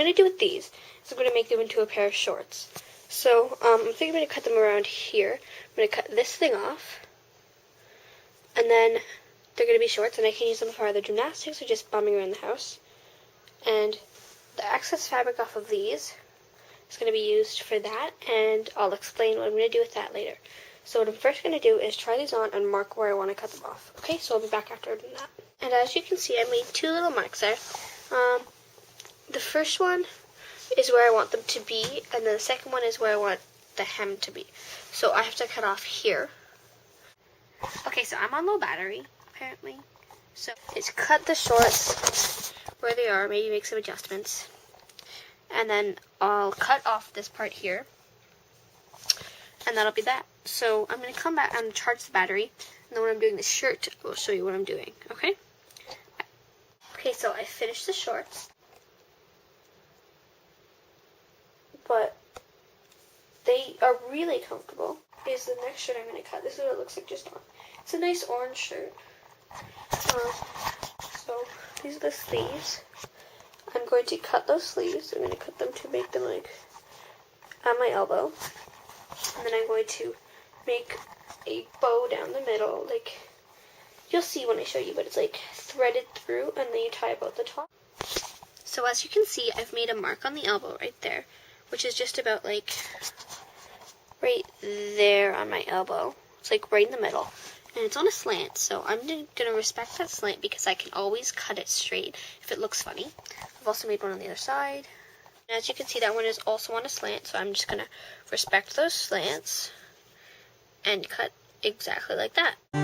going to do with these is I'm going to make them into a pair of shorts. So I'm thinking I'm going to cut them around here. I'm going to cut this thing off, and then they're going to be shorts, and I can use them for either gymnastics or just bumming around the house. And the excess fabric off of these is going to be used for that, and I'll explain what I'm going to do with that later. So what I'm first going to do is try these on and mark where I want to cut them off. Okay, so I'll be back after I've done that. And as you can see, I made 2 little marks there. The first one is where I want them to be, and then the second one is where I want the hem to be. So I have to cut off here. Okay, so I'm on low battery, apparently. So it's cut the shorts where they are, maybe make some adjustments. And then I'll cut off this part here. And that'll be that. So I'm going to come back and charge the battery. And then when I'm doing the shirt, I'll show you what I'm doing, okay? Okay, so I finished the shorts. But they are really comfortable. Here's the next shirt I'm going to cut. This is what it looks like just on. It's a nice orange shirt. So these are the sleeves. I'm going to cut those sleeves. I'm going to cut them to make them like at my elbow. And then I'm going to make a bow down the middle. Like, you'll see when I show you, but it's like threaded through, and then you tie about the top. So as you can see, I've made a mark on the elbow right there, which is just about like right there on my elbow. It's like right in the middle. And it's on a slant, so I'm going to respect that slant because I can always cut it straight if it looks funny. I've also made one on the other side. And as you can see, that one is also on a slant, so I'm just going to respect those slants and cut exactly like that. We've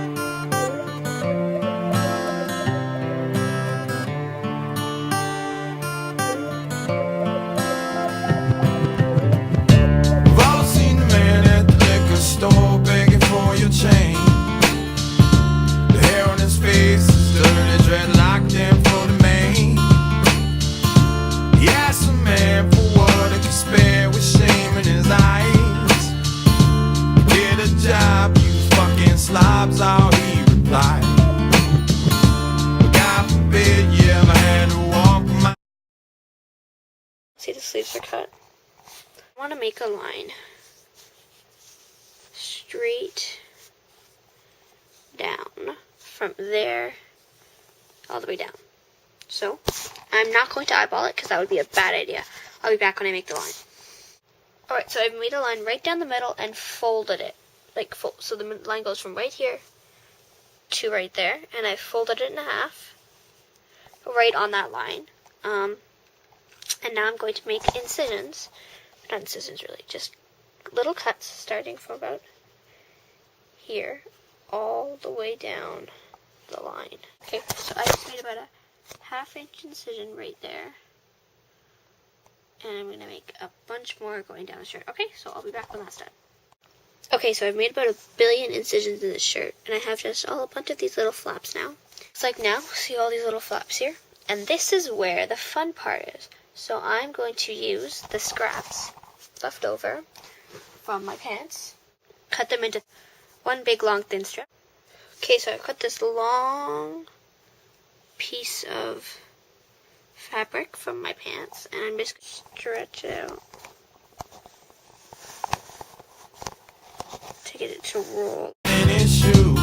all seen the man at the liquor store begging for your change. The hair on his face is dirty, dreadlocked in for the main. He asked the man for what he could spare with shame in his eyes. Get a job, you fucking slobs, all he replied. God forbid you ever had to walk my... See, the sleeves are cut. I want to make a line straight down from there all the way down. So I'm not going to eyeball it because that would be a bad idea. I'll be back when I make the line. Alright, so I've made a line right down the middle and folded it. Like, so the line goes from right here to right there, and I folded it in half right on that line. And now I'm going to make incisions. Not incisions really, just little cuts starting from about here all the way down the line. Okay, so I just made about a 1/2-inch incision right there. And I'm going to make a bunch more going down the shirt. Okay, so I'll be back when that's done. Okay, so I've made about 1 billion incisions in this shirt, and I have just a bunch of these little flaps now. It's like now, see all these little flaps here? And this is where the fun part is. So I'm going to use the scraps left over from my pants, cut them into one big long thin strip. Okay, so I cut this long piece of fabric from my pants, and I'm just going to stretch it out to get it to roll. in his shoes.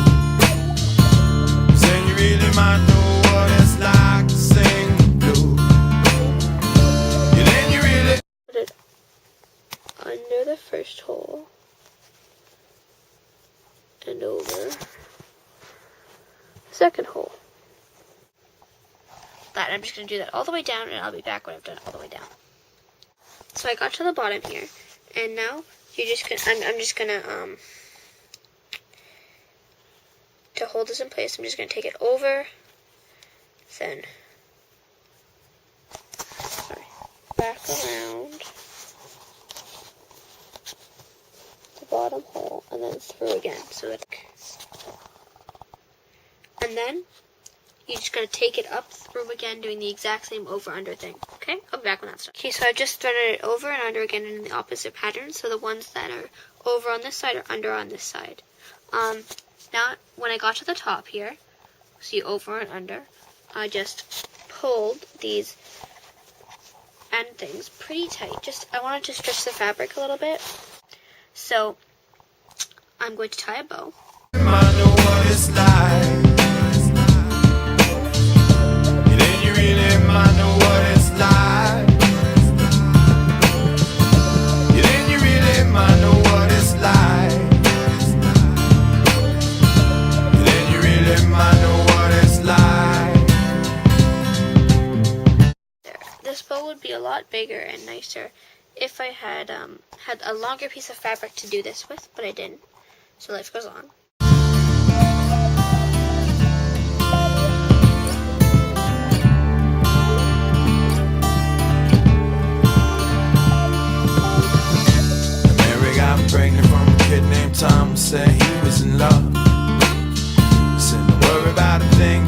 Saying you really might know what it's like to sing the blues. And then you really Put it under the first hole and over the second hole. That I'm just going to do that all the way down, and I'll be back when I've done it all the way down. So I got to the bottom here, and now you're just gonna, I'm just gonna to hold this in place, I'm just gonna take it over, then back around the bottom hole, and then through again. So that, and then you're just going to take it up through again, doing the exact same over-under thing. Okay? I'll be back when that's done. Okay, so I've just threaded it over and under again in the opposite pattern. So the ones that are over on this side are under on this side. Now, when I got to the top here, see over and under, I just pulled these end things pretty tight. I wanted to stretch the fabric a little bit. So I'm going to tie a bow. I know what it's like. Then you really might know what it's like. Then you really might know what it's like. Then you really might know what it's like. There. This bow would be a lot bigger and nicer if I had had a longer piece of fabric to do this with, but I didn't. So life goes on. Mary got pregnant from a kid named Tom. Said he was in love. Said don't worry about a thing.